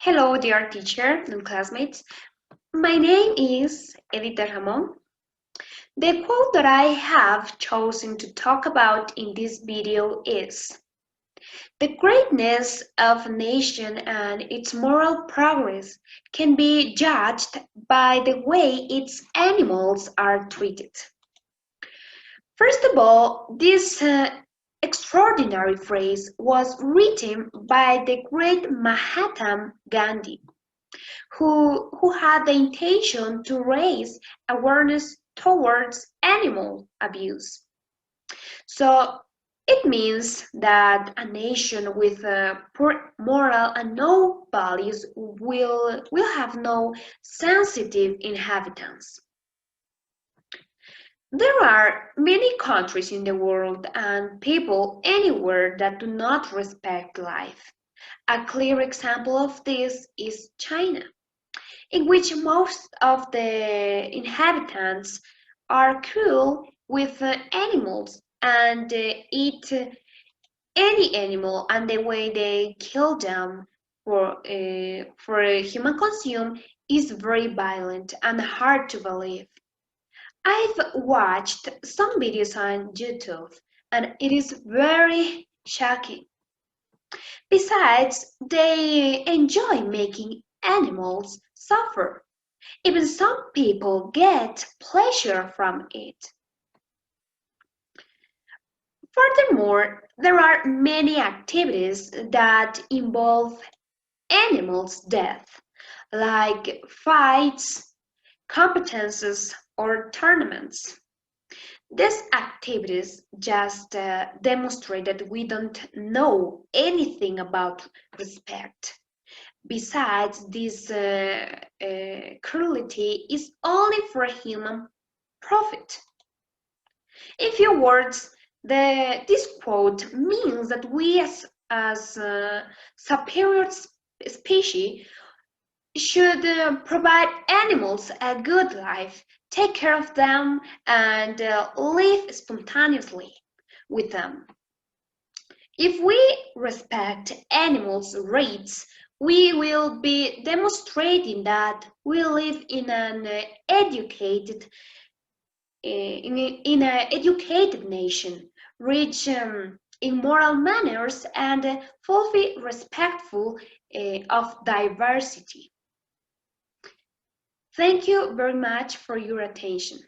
Hello, dear teacher and classmates. My name is Edith Ramon. The quote that I have chosen to talk about in this video is: the greatness of a nation and its moral progress can be judged by the way its animals are treated. First of all, this extraordinary phrase was written by the great Mahatma Gandhi, who had the intention to raise awareness towards animal abuse. So it means that a nation with a poor moral and no values will have no sensitive inhabitants. There are many countries in the world and people anywhere that do not respect life. A clear example of this is China, in which most of the inhabitants are cruel with animals and eat any animal, and the way they kill them for human consume is very violent and hard to believe. I've watched some videos on YouTube and it is very shocking. Besides, they enjoy making animals suffer. Even some people get pleasure from it. Furthermore, there are many activities that involve animals' death, like fights, competences, or tournaments. These activities just demonstrate that we don't know anything about respect. Besides, this cruelty is only for human profit. In few words, this quote means that we as superior species should provide animals a good life, take care of them, and live spontaneously with them. If we respect animals' rights, we will be demonstrating that we live in an educated nation, rich in moral manners and fully respectful of diversity. Thank you very much for your attention.